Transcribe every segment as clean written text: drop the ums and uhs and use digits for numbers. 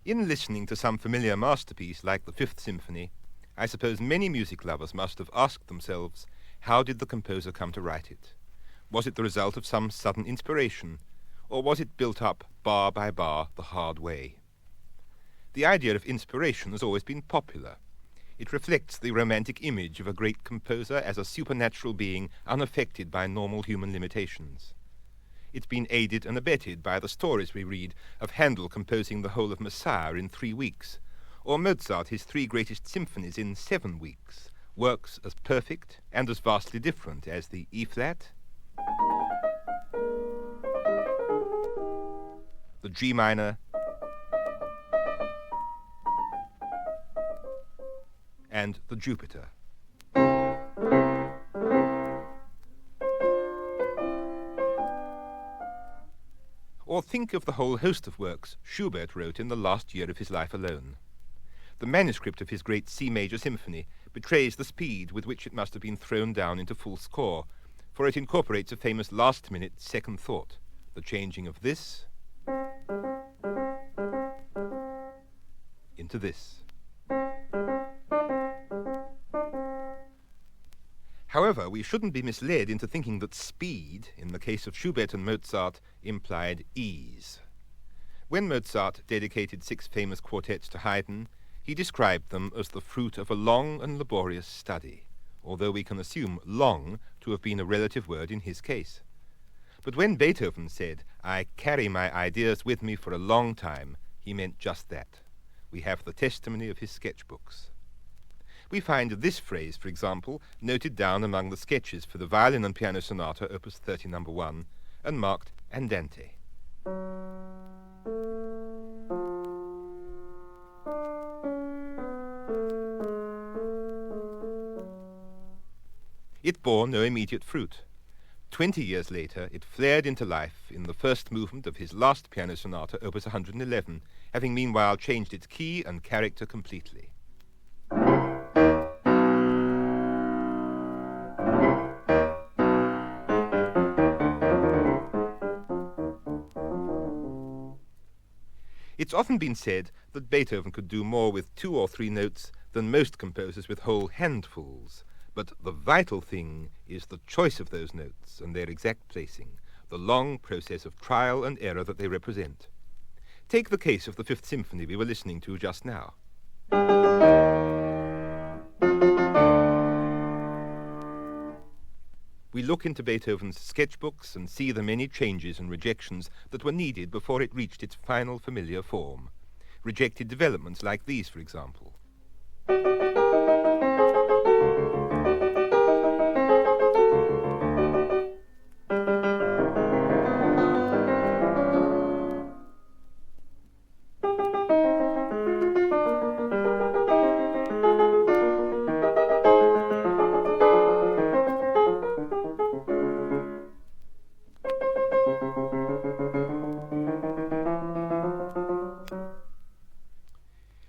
In listening to some familiar masterpiece like the Fifth Symphony, I suppose many music lovers must have asked themselves, how did the composer come to write it? Was it the result of some sudden inspiration, or was it built up bar by bar the hard way? The idea of inspiration has always been popular. It reflects the romantic image of a great composer as a supernatural being unaffected by normal human limitations. It's been aided and abetted by the stories we read of Handel composing the whole of Messiah in 3 weeks, or Mozart his 3 greatest symphonies in 7 weeks, works as perfect and as vastly different as the E-flat, the G minor, and the Jupiter. Or think of the whole host of works Schubert wrote in the last year of his life alone. The manuscript of his great C major symphony betrays the speed with which it must have been thrown down into full score, for it incorporates a famous last-minute second thought, the changing of this into this. However, we shouldn't be misled into thinking that speed, in the case of Schubert and Mozart, implied ease. When Mozart dedicated 6 famous quartets to Haydn, he described them as the fruit of a long and laborious study, although we can assume long to have been a relative word in his case. But when Beethoven said, "I carry my ideas with me for a long time," he meant just that. We have the testimony of his sketchbooks. We find this phrase, for example, noted down among the sketches for the violin and piano sonata, opus 30, number 1, and marked andante. It bore no immediate fruit. 20 years later, it flared into life in the first movement of his last piano sonata, opus 111, having meanwhile changed its key and character completely. It's often been said that Beethoven could do more with 2 or 3 notes than most composers with whole handfuls, but the vital thing is the choice of those notes and their exact placing, the long process of trial and error that they represent. Take the case of the Fifth Symphony we were listening to just now. We look into Beethoven's sketchbooks and see the many changes and rejections that were needed before it reached its final familiar form. Rejected developments like these, for example.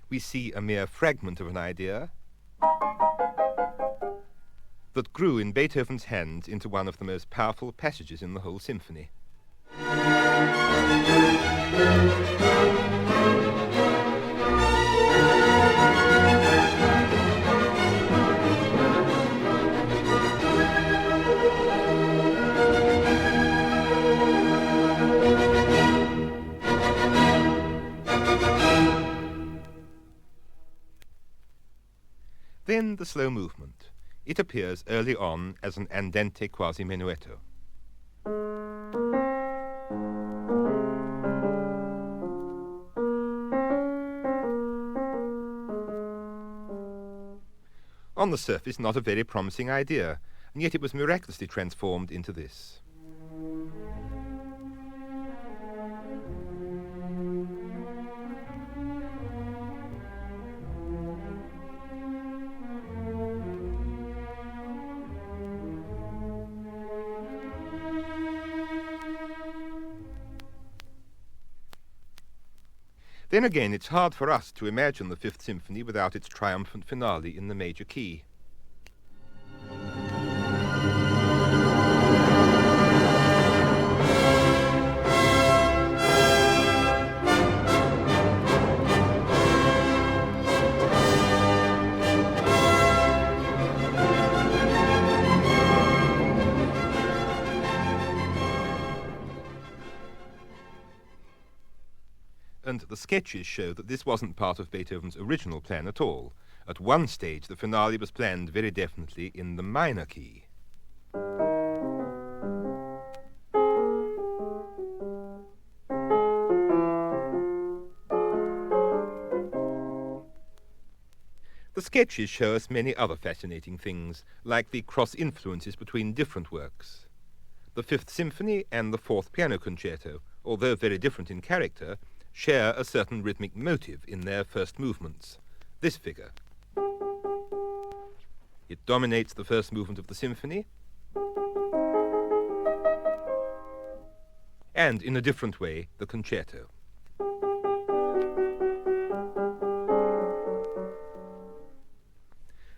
We see a mere fragment of an idea that grew in Beethoven's hands into one of the most powerful passages in the whole symphony. Then the slow movement. It appears early on as an andante quasi menuetto. On the surface, not a very promising idea, and yet it was miraculously transformed into this. Then again, it's hard for us to imagine the Fifth Symphony without its triumphant finale in the major key. the sketches show that this wasn't part of Beethoven's original plan at all. At one stage, the finale was planned very definitely in the minor key. The sketches show us many other fascinating things, like the cross-influences between different works. The Fifth Symphony and the Fourth Piano Concerto, although very different in character, share a certain rhythmic motive in their first movements. This figure. It dominates the first movement of the symphony, and in a different way, the concerto.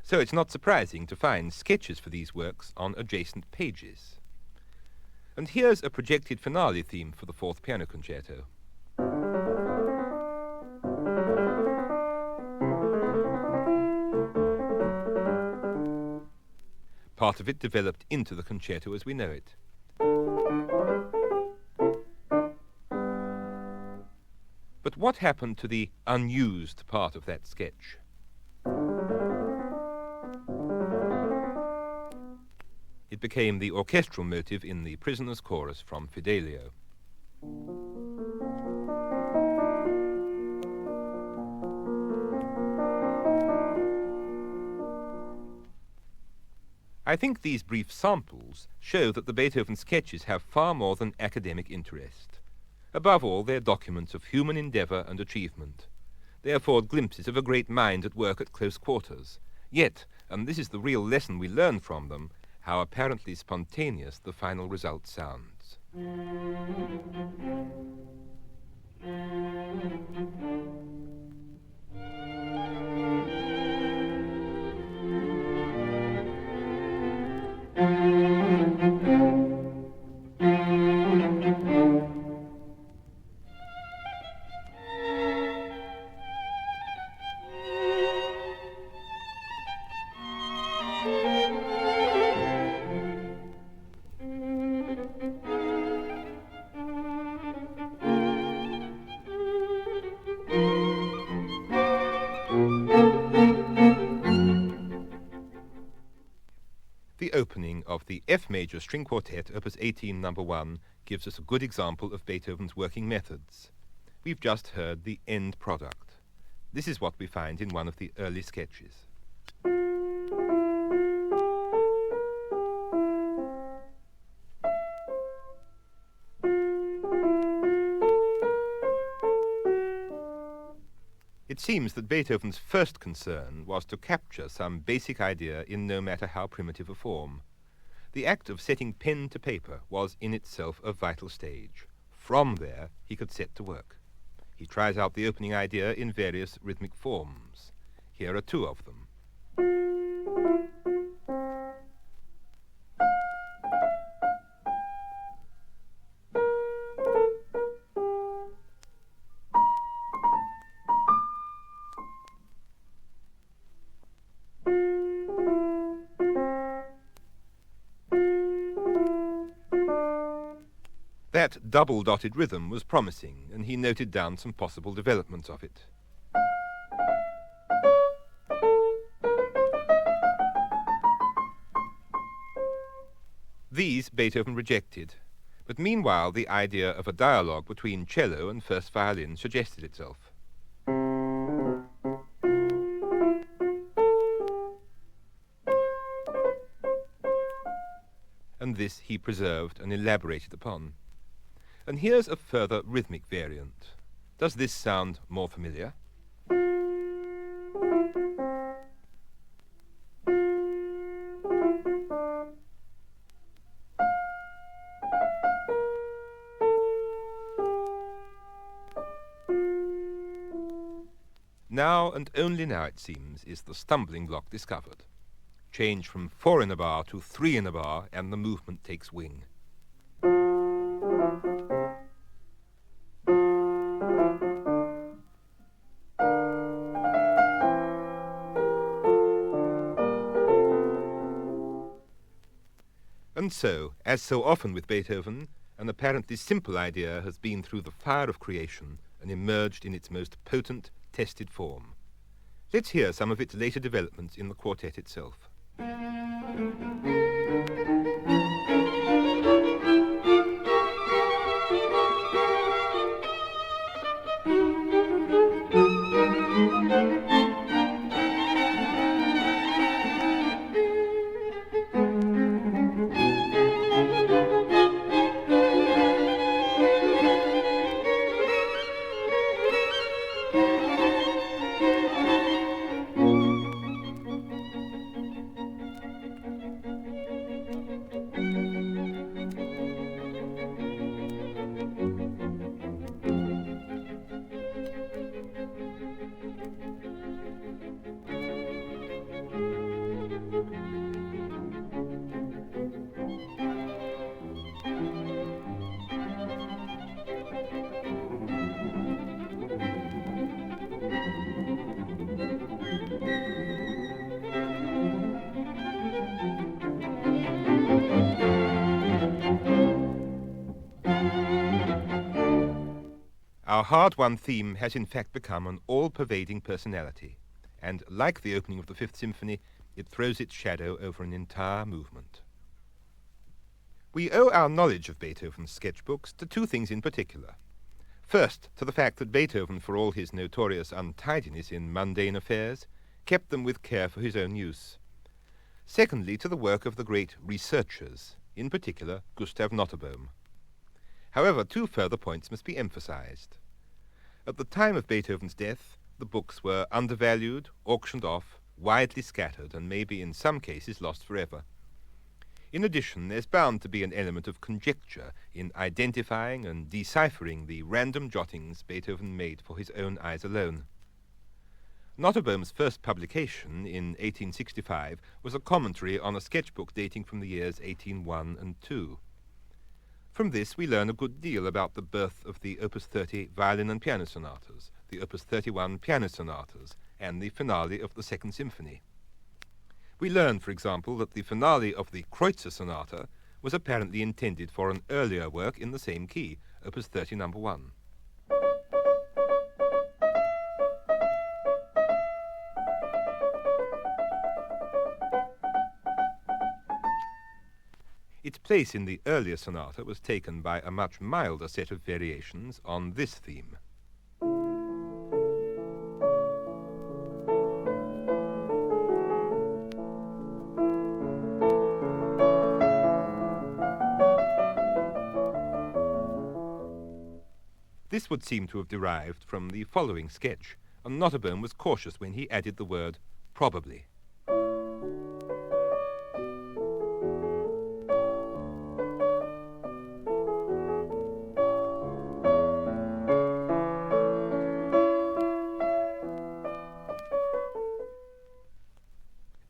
So it's not surprising to find sketches for these works on adjacent pages. And here's a projected finale theme for the Fourth Piano Concerto. Part of it developed into the concerto as we know it. But what happened to the unused part of that sketch? It became the orchestral motive in the Prisoner's Chorus from Fidelio. I think these brief samples show that the Beethoven sketches have far more than academic interest. Above all, they're documents of human endeavour and achievement. They afford glimpses of a great mind at work at close quarters. Yet, and this is the real lesson we learn from them, how apparently spontaneous the final result sounds. The opening of the F major string quartet, opus 18, number 1, gives us a good example of Beethoven's working methods. We've just heard the end product. This is what we find in one of the early sketches. It seems that Beethoven's first concern was to capture some basic idea in no matter how primitive a form. The act of setting pen to paper was in itself a vital stage. From there, he could set to work. He tries out the opening idea in various rhythmic forms. Here are two of them. That double-dotted rhythm was promising, and he noted down some possible developments of it. These Beethoven rejected, but meanwhile the idea of a dialogue between cello and first violin suggested itself. And this he preserved and elaborated upon. And here's a further rhythmic variant. Does this sound more familiar? Now, and only now it seems, is the stumbling block discovered. Change from 4 in a bar to 3 in a bar, and the movement takes wing. And so, as so often with Beethoven, an apparently simple idea has been through the fire of creation and emerged in its most potent, tested form. Let's hear some of its later developments in the quartet itself. Our hard-won theme has in fact become an all-pervading personality, and like the opening of the Fifth Symphony, it throws its shadow over an entire movement. We owe our knowledge of Beethoven's sketchbooks to two things in particular. First, to the fact that Beethoven, for all his notorious untidiness in mundane affairs, kept them with care for his own use. Secondly, to the work of the great researchers, in particular Gustav Nottebohm. However, two further points must be emphasized. At the time of Beethoven's death, the books were undervalued, auctioned off, widely scattered, and maybe in some cases lost forever. In addition, there's bound to be an element of conjecture in identifying and deciphering the random jottings Beethoven made for his own eyes alone. Nottebohm's first publication in 1865 was a commentary on a sketchbook dating from the years 1801 and 2. From this we learn a good deal about the birth of the Opus 30 violin and piano sonatas, the Opus 31 piano sonatas, and the finale of the Second Symphony. We learn, for example, that the finale of the Kreutzer Sonata was apparently intended for an earlier work in the same key, Opus 30 No. 1. Its place in the earlier sonata was taken by a much milder set of variations on this theme. This would seem to have derived from the following sketch, and Nottebohm was cautious when he added the word probably.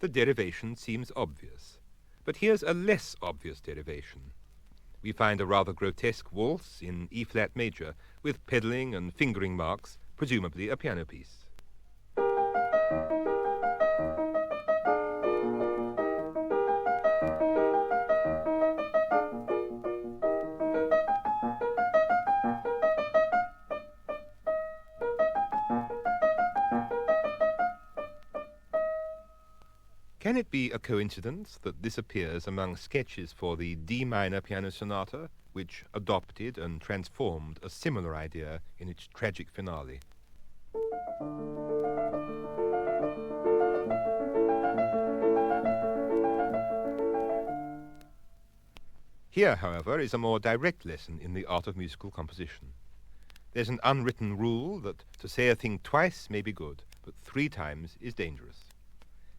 The derivation seems obvious, but here's a less obvious derivation. We find a rather grotesque waltz in E-flat major with pedalling and fingering marks, presumably a piano piece. Can it be a coincidence that this appears among sketches for the D minor piano sonata, which adopted and transformed a similar idea in its tragic finale? Here, however, is a more direct lesson in the art of musical composition. There's an unwritten rule that to say a thing twice may be good, but 3 times is dangerous.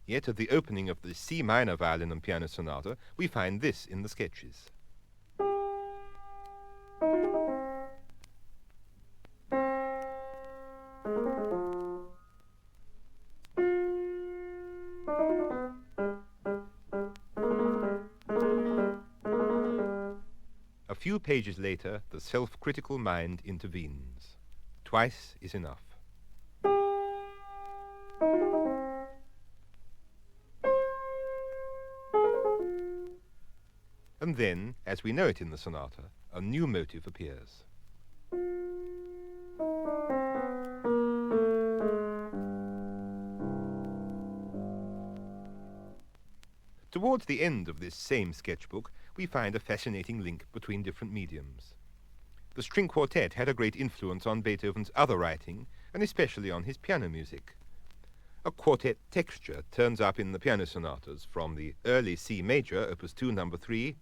Yet at the opening of the C minor violin and piano sonata, we find this in the sketches. A few pages later, the self-critical mind intervenes. Twice is enough. And then, as we know it in the sonata, a new motive appears. Towards the end of this same sketchbook, we find a fascinating link between different mediums. The string quartet had a great influence on Beethoven's other writing, and especially on his piano music. A quartet texture turns up in the piano sonatas from the early C major, opus 2, number 3,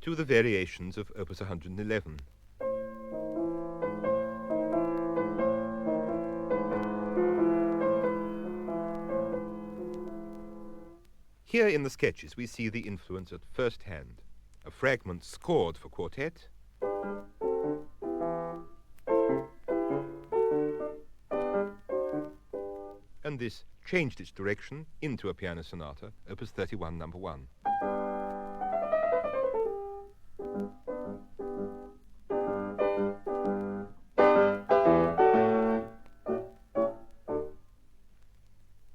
to the variations of opus 111. Here in the sketches we see the influence at first hand. A fragment scored for quartet, and this changed its direction into a piano sonata, opus 31, number 1.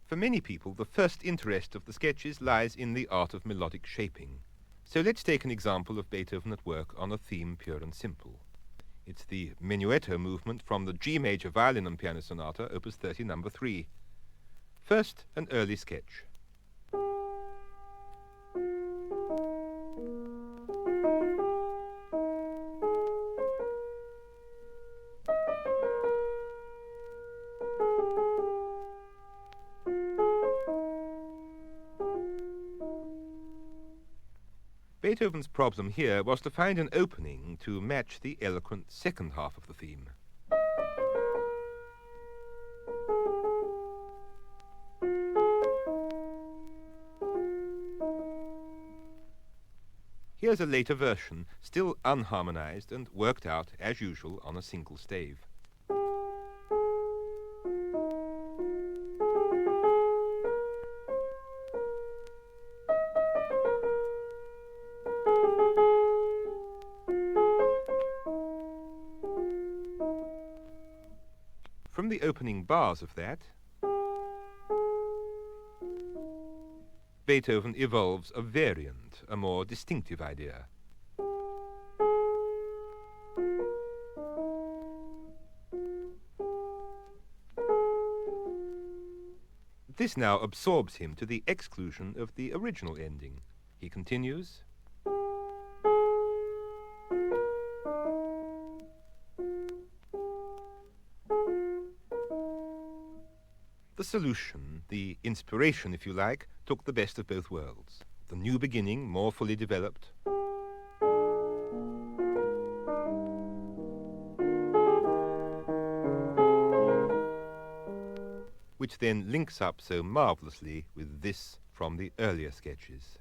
For many people, the first interest of the sketches lies in the art of melodic shaping. So let's take an example of Beethoven at work on a theme pure and simple. It's the menuetto movement from the G major violin and piano sonata, opus 30, number 3. First, an early sketch. Beethoven's problem here was to find an opening to match the eloquent second half of the theme. Here's a later version, still unharmonized and worked out, as usual, on a single stave. From the opening bars of that, Beethoven evolves a variant, a more distinctive idea. This now absorbs him to the exclusion of the original ending. He continues. The solution, the inspiration, if you like, took the best of both worlds. The new beginning, more fully developed, which then links up so marvellously with this from the earlier sketches.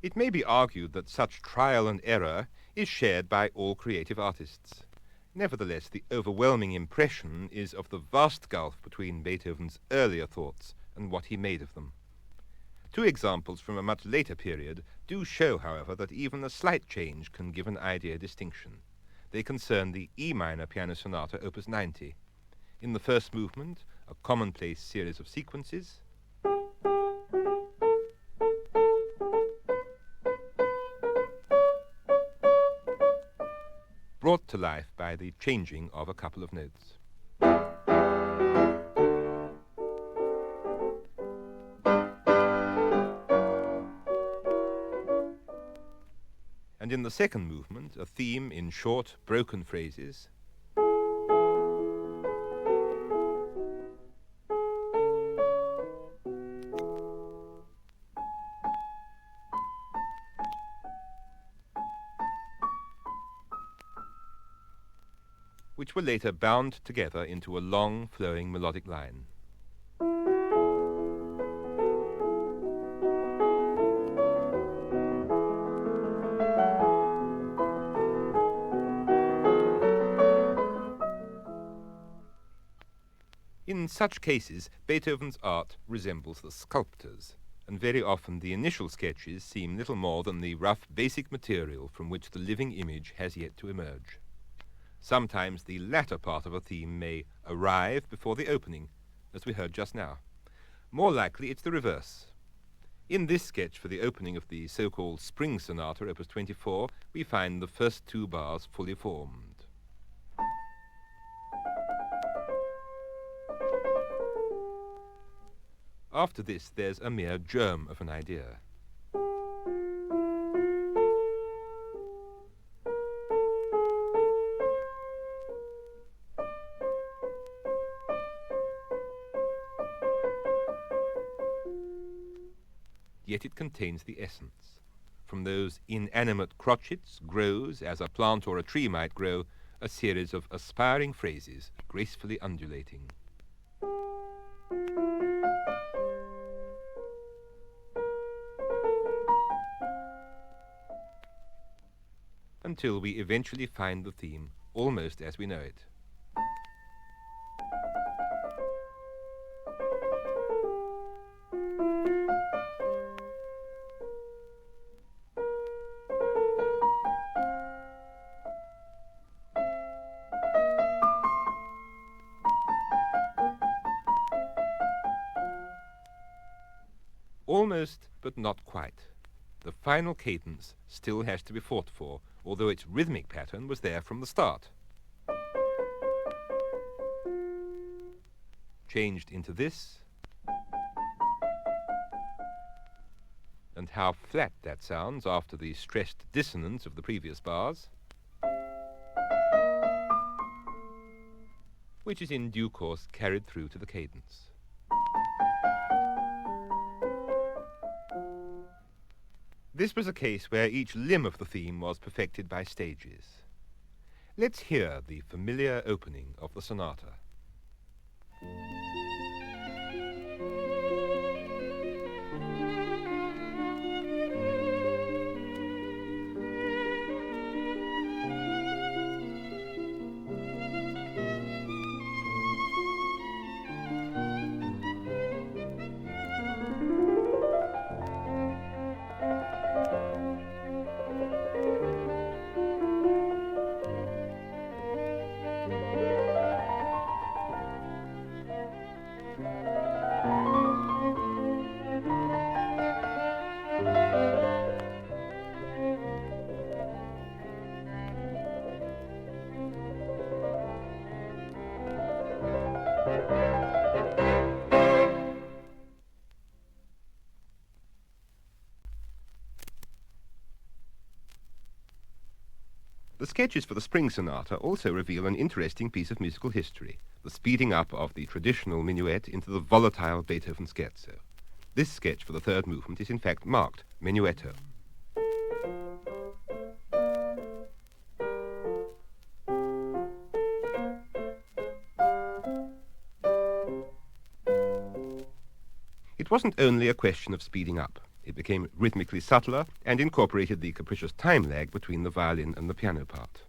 It may be argued that such trial and error is shared by all creative artists. Nevertheless, the overwhelming impression is of the vast gulf between Beethoven's earlier thoughts and what he made of them. Two examples from a much later period do show, however, that even a slight change can give an idea distinction. They concern the E minor piano sonata, opus 90. In the first movement, a commonplace series of sequences, brought to life by the changing of a couple of notes. And in the second movement, a theme in short, broken phrases, which were later bound together into a long, flowing melodic line. In such cases, Beethoven's art resembles the sculptor's, and very often the initial sketches seem little more than the rough basic material from which the living image has yet to emerge. Sometimes the latter part of a theme may arrive before the opening, as we heard just now. More likely it's the reverse. In this sketch for the opening of the so-called Spring Sonata, opus 24, we find the first two bars fully formed. After this, there's a mere germ of an idea. Yet it contains the essence. From those inanimate crotchets grows, as a plant or a tree might grow, a series of aspiring phrases, gracefully undulating. Until we eventually find the theme almost as we know it. Almost, but not quite. The final cadence still has to be fought for, although its rhythmic pattern was there from the start. Changed into this, and how flat that sounds after the stressed dissonance of the previous bars, which is in due course carried through to the cadence. This was a case where each limb of the theme was perfected by stages. Let's hear the familiar opening of the sonata. The sketches for the Spring Sonata also reveal an interesting piece of musical history, the speeding up of the traditional minuet into the volatile Beethoven scherzo. This sketch for the third movement is in fact marked menuetto. It wasn't only a question of speeding up. It became rhythmically subtler and incorporated the capricious time lag between the violin and the piano part.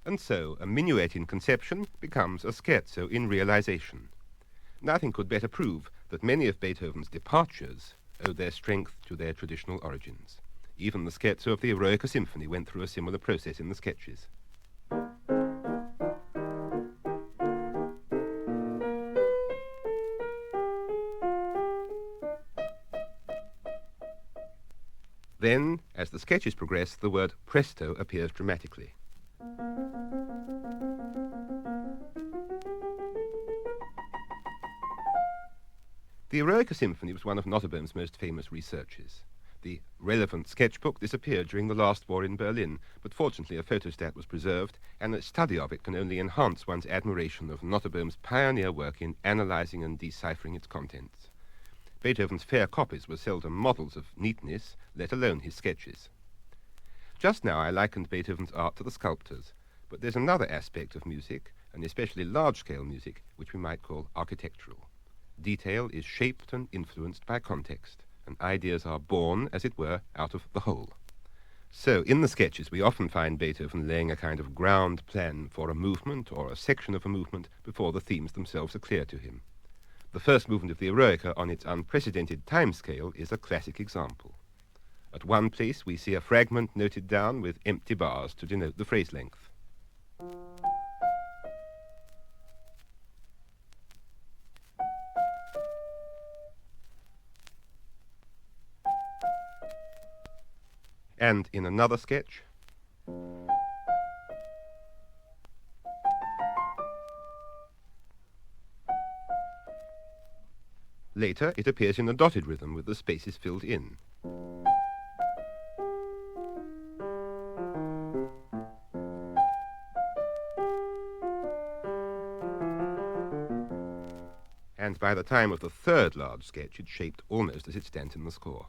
And so, a minuet in conception becomes a scherzo in realization. Nothing could better prove that many of Beethoven's departures owe their strength to their traditional origins. Even the scherzo of the Eroica Symphony went through a similar process in the sketches. Then, as the sketches progress, the word presto appears dramatically. The Eroica Symphony was one of Nottebohm's most famous researches. The relevant sketchbook disappeared during the last war in Berlin, but fortunately a photostat was preserved, and a study of it can only enhance one's admiration of Nottebohm's pioneer work in analyzing and deciphering its contents. Beethoven's fair copies were seldom models of neatness, let alone his sketches. Just now I likened Beethoven's art to the sculptor's, but there's another aspect of music, and especially large-scale music, which we might call architectural. Detail is shaped and influenced by context, and ideas are born, as it were, out of the whole. So, in the sketches, we often find Beethoven laying a kind of ground plan for a movement or a section of a movement before the themes themselves are clear to him. The first movement of the Eroica on its unprecedented time scale is a classic example. At one place, we see a fragment noted down with empty bars to denote the phrase length. And in another sketch, later it appears in a dotted rhythm with the spaces filled in. And by the time of the third large sketch, it's shaped almost as it stands in the score.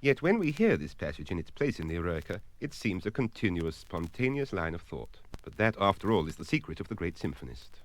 Yet when we hear this passage in its place in the Eroica, it seems a continuous, spontaneous line of thought. But that, after all, is the secret of the great symphonist.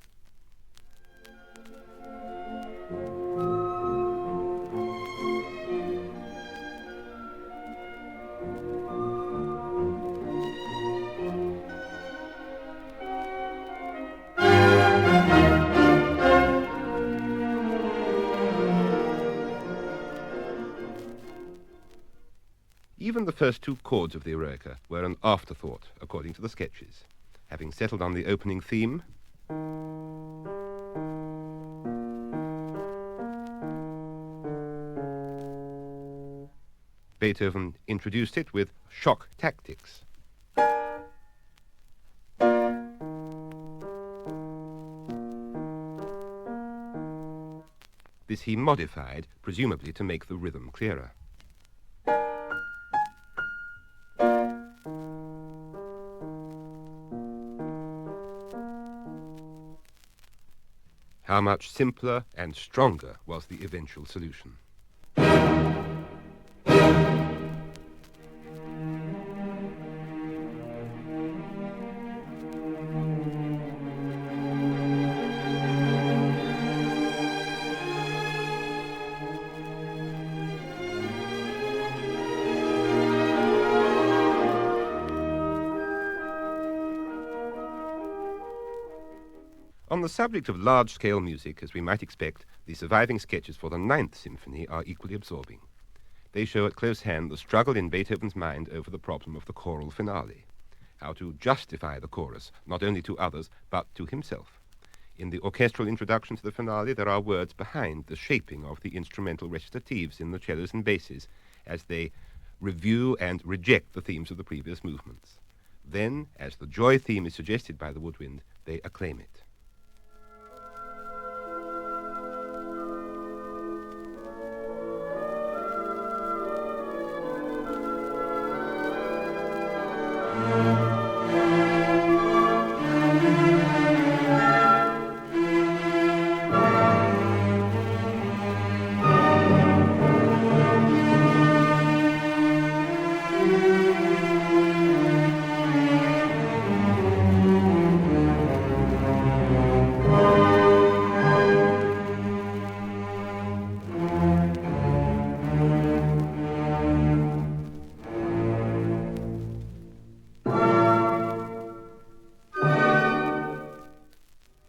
Even the first two chords of the Eroica were an afterthought, according to the sketches. Having settled on the opening theme, Beethoven introduced it with shock tactics. This he modified, presumably to make the rhythm clearer. How much simpler and stronger was the eventual solution. On the subject of large-scale music, as we might expect, the surviving sketches for the Ninth Symphony are equally absorbing. They show at close hand the struggle in Beethoven's mind over the problem of the choral finale, how to justify the chorus, not only to others, but to himself. In the orchestral introduction to the finale, there are words behind the shaping of the instrumental recitatives in the cellos and basses as they review and reject the themes of the previous movements. Then, as the joy theme is suggested by the woodwind, they acclaim it.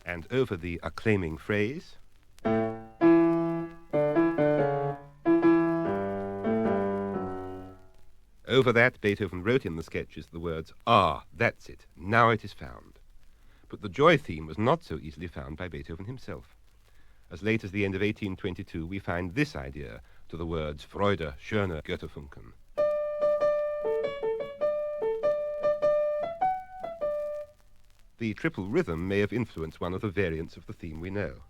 And over the acclaiming phrase, over that, Beethoven wrote in the sketches the words, "Ah, that's it, now it is found." But the joy theme was not so easily found by Beethoven himself. As late as the end of 1822, we find this idea to the words Freude, schöne Götterfunken. The triple rhythm may have influenced one of the variants of the theme we know.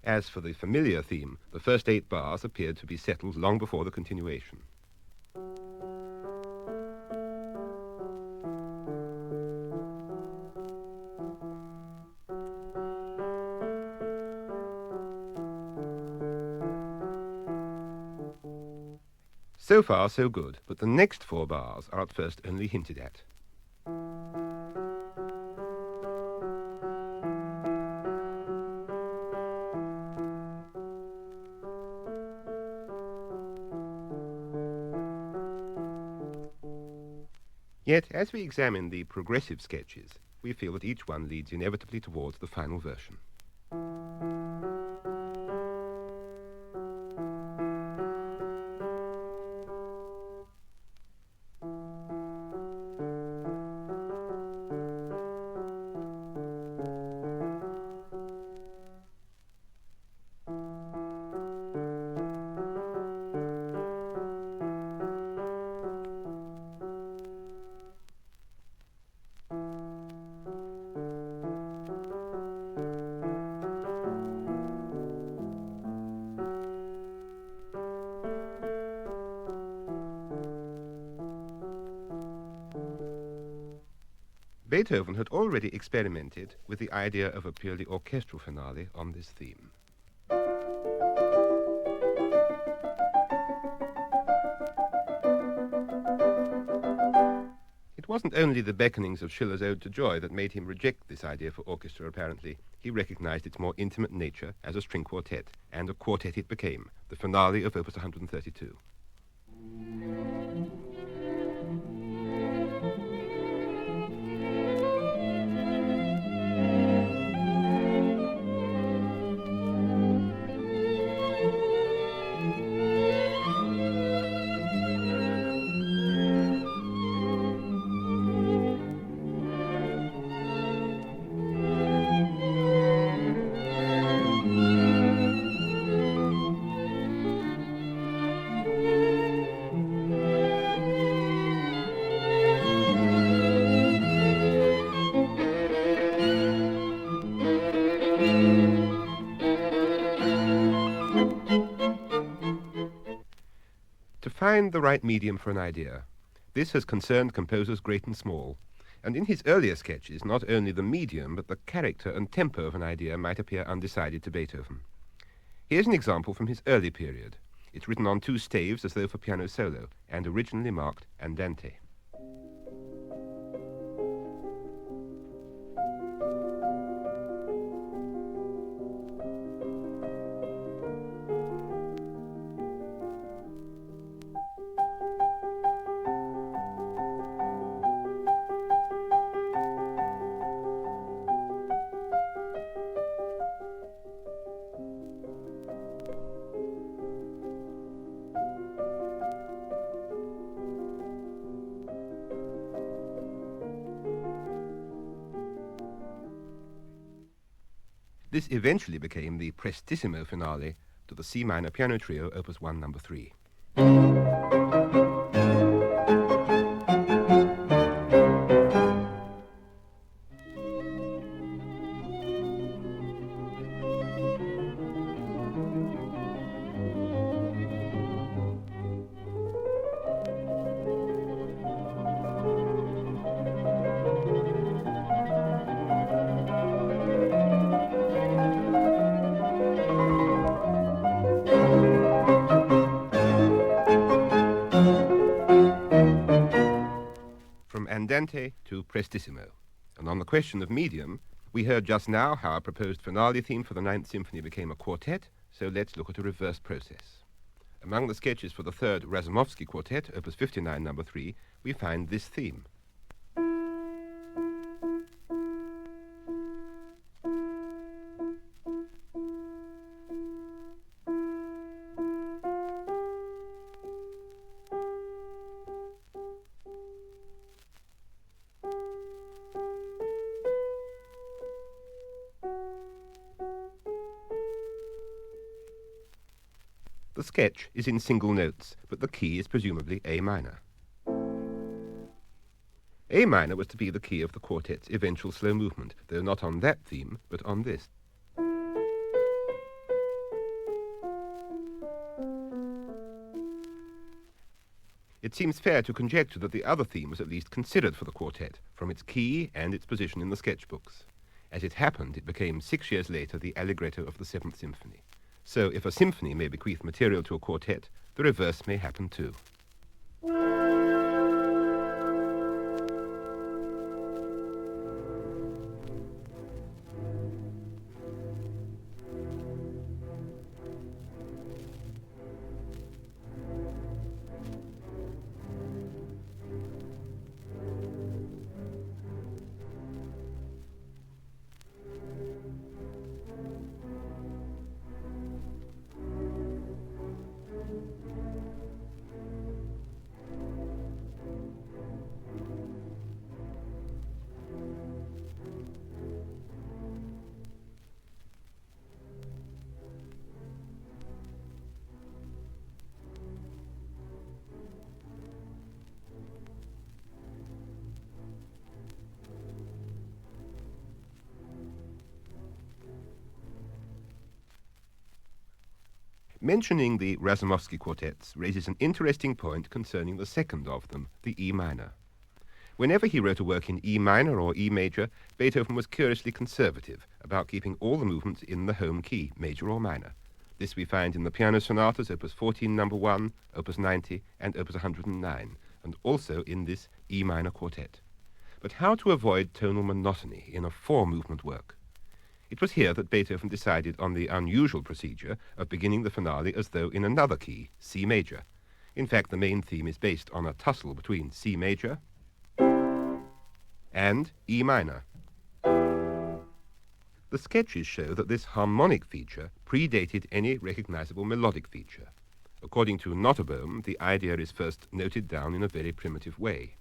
As for the familiar theme, the first 8 bars appeared to be settled long before the continuation. So far, so good, but the next 4 bars are at first only hinted at. Yet, as we examine the progressive sketches, we feel that each one leads inevitably towards the final version. Beethoven had already experimented with the idea of a purely orchestral finale on this theme. It wasn't only the beckonings of Schiller's Ode to Joy that made him reject this idea for orchestra, apparently. He recognized its more intimate nature as a string quartet, and a quartet it became, the finale of Opus 132. To find the right medium for an idea, this has concerned composers great and small, and in his earlier sketches, not only the medium, but the character and tempo of an idea might appear undecided to Beethoven. Here's an example from his early period. It's written on 2 staves as though for piano solo, and originally marked andante. This eventually became the prestissimo finale to the C minor piano trio, Opus 1, number 3. Andante to prestissimo. And on the question of medium, we heard just now how our proposed finale theme for the Ninth Symphony became a quartet, so let's look at a reverse process. Among the sketches for the third Razumovsky Quartet, Opus 59, number 3, we find this theme. The sketch is in single notes, but the key is presumably A minor. A minor was to be the key of the quartet's eventual slow movement, though not on that theme, but on this. It seems fair to conjecture that the other theme was at least considered for the quartet, from its key and its position in the sketchbooks. As it happened, it became 6 years later the allegretto of the Seventh Symphony. So if a symphony may bequeath material to a quartet, the reverse may happen too. Mentioning the Razumovsky quartets raises an interesting point concerning the second of them, the E minor. Whenever he wrote a work in E minor or E major, Beethoven was curiously conservative about keeping all the movements in the home key, major or minor. This we find in the piano sonatas, opus 14, number 1, opus 90, and opus 109, and also in this E minor quartet. But how to avoid tonal monotony in a four-movement work? It was here that Beethoven decided on the unusual procedure of beginning the finale as though in another key, C major. In fact, the main theme is based on a tussle between C major and E minor. The sketches show that this harmonic feature predated any recognizable melodic feature. According to Nottebohm, the idea is first noted down in a very primitive way.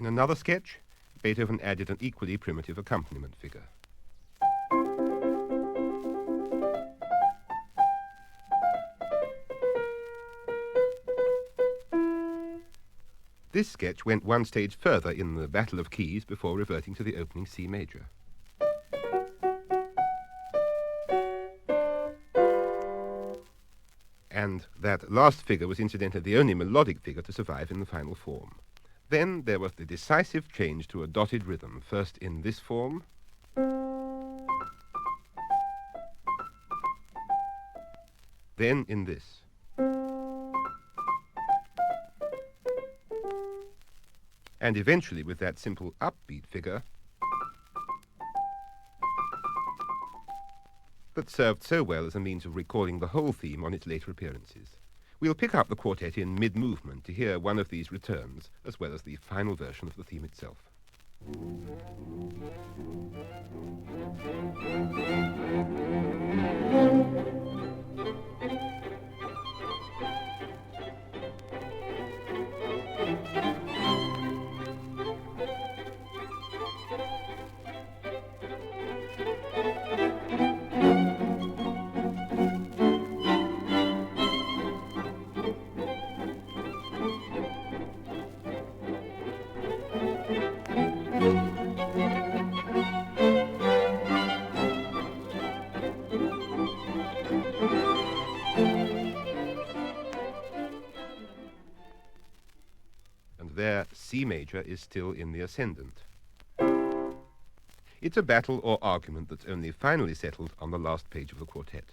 In another sketch, Beethoven added an equally primitive accompaniment figure. This sketch went one stage further in the battle of keys before reverting to the opening C major. And that last figure was incidentally the only melodic figure to survive in the final form. Then there was the decisive change to a dotted rhythm, first in this form, then in this. And eventually with that simple upbeat figure that served so well as a means of recalling the whole theme on its later appearances. We'll pick up the quartet in mid-movement to hear one of these returns, as well as the final version of the theme itself. There, C major is still in the ascendant. It's a battle or argument that's only finally settled on the last page of the quartet.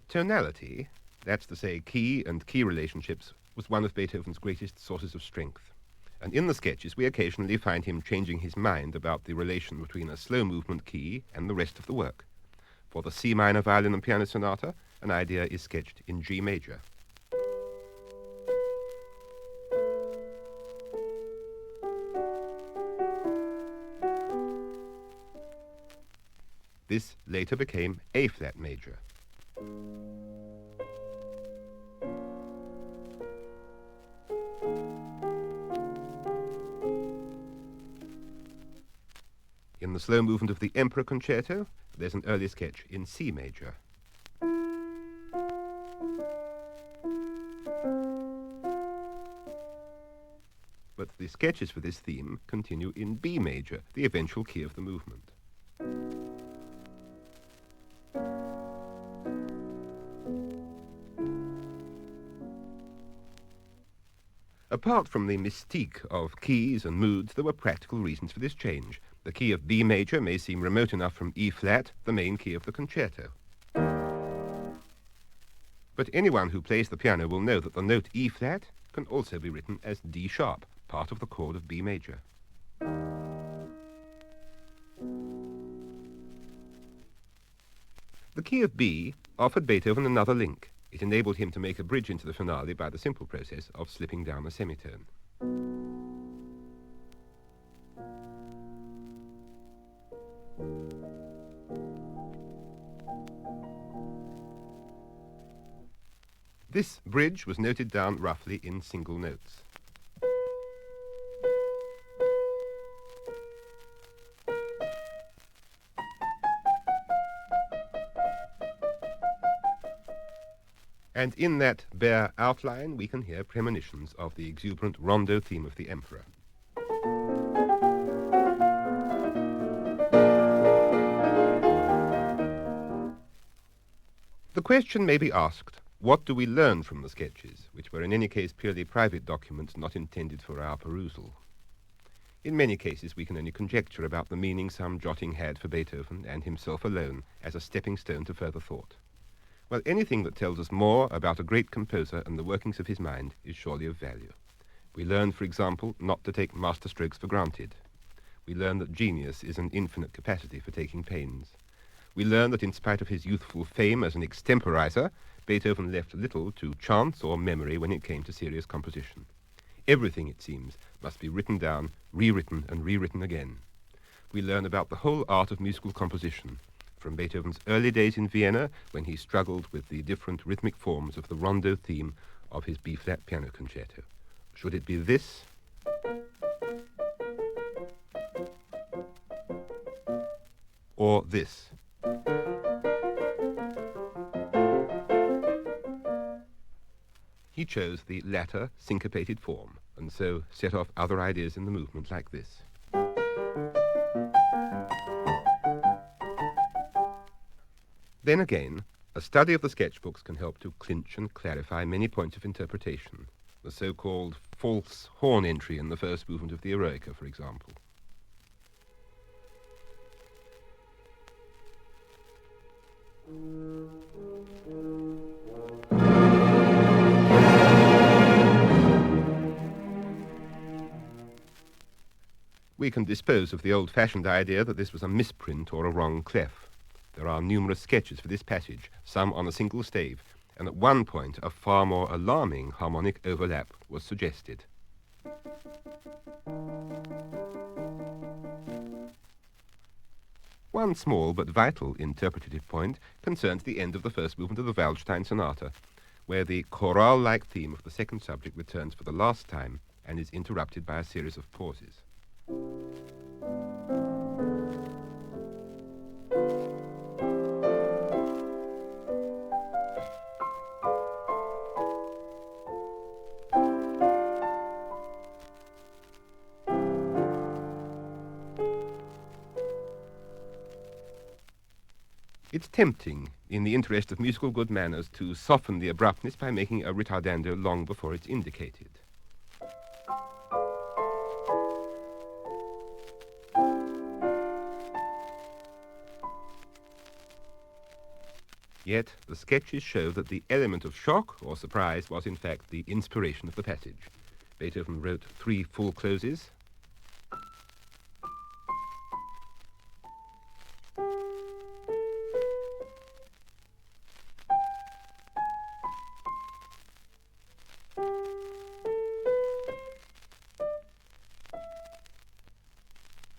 Tonality, that's to say key and key relationships, was one of Beethoven's greatest sources of strength. And in the sketches we occasionally find him changing his mind about the relation between a slow movement key and the rest of the work. For the C minor violin and piano sonata, an idea is sketched in G major. This later became A-flat major. In the slow movement of the Emperor Concerto, there's an early sketch in C major. But the sketches for this theme continue in B major, the eventual key of the movement. Apart from the mystique of keys and moods, there were practical reasons for this change. The key of B major may seem remote enough from E flat, the main key of the concerto. But anyone who plays the piano will know that the note E flat can also be written as D sharp, part of the chord of B major. The key of B offered Beethoven another link. It enabled him to make a bridge into the finale by the simple process of slipping down a semitone. This bridge was noted down roughly in single notes. And in that bare outline we can hear premonitions of the exuberant rondo theme of the Emperor. The question may be asked, what do we learn from the sketches, which were in any case purely private documents not intended for our perusal? In many cases we can only conjecture about the meaning some jotting had for Beethoven and himself alone as a stepping stone to further thought. Well, anything that tells us more about a great composer and the workings of his mind is surely of value. We learn, for example, not to take masterstrokes for granted. We learn that genius is an infinite capacity for taking pains. We learn that in spite of his youthful fame as an extemporizer, Beethoven left little to chance or memory when it came to serious composition. Everything, it seems, must be written down, rewritten and rewritten again. We learn about the whole art of musical composition, from Beethoven's early days in Vienna, when he struggled with the different rhythmic forms of the rondo theme of his B-flat piano concerto. Should it be this? Or this? He chose the latter syncopated form, and so set off other ideas in the movement like this. Then again, a study of the sketchbooks can help to clinch and clarify many points of interpretation. The so-called false horn entry in the first movement of the Eroica, for example. We can dispose of the old-fashioned idea that this was a misprint or a wrong clef. There are numerous sketches for this passage, some on a single stave, and at one point a far more alarming harmonic overlap was suggested. One small but vital interpretative point concerns the end of the first movement of the Waldstein Sonata, where the chorale-like theme of the second subject returns for the last time and is interrupted by a series of pauses. It's tempting, in the interest of musical good manners, to soften the abruptness by making a ritardando long before it's indicated. Yet the sketches show that the element of shock or surprise was in fact the inspiration of the passage. Beethoven wrote 3 full closes,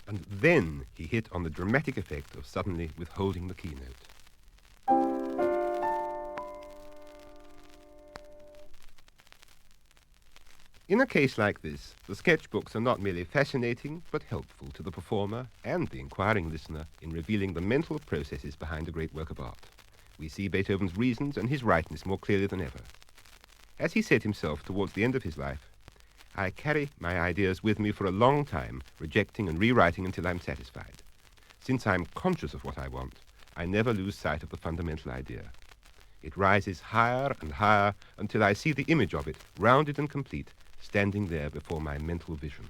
and then he hit on the dramatic effect of suddenly withholding the keynote. In a case like this, the sketchbooks are not merely fascinating, but helpful to the performer and the inquiring listener in revealing the mental processes behind a great work of art. We see Beethoven's reasons and his rightness more clearly than ever. As he said himself towards the end of his life, I carry my ideas with me for a long time, rejecting and rewriting until I'm satisfied. Since I'm conscious of what I want, I never lose sight of the fundamental idea. It rises higher and higher until I see the image of it, rounded and complete, standing there before my mental vision.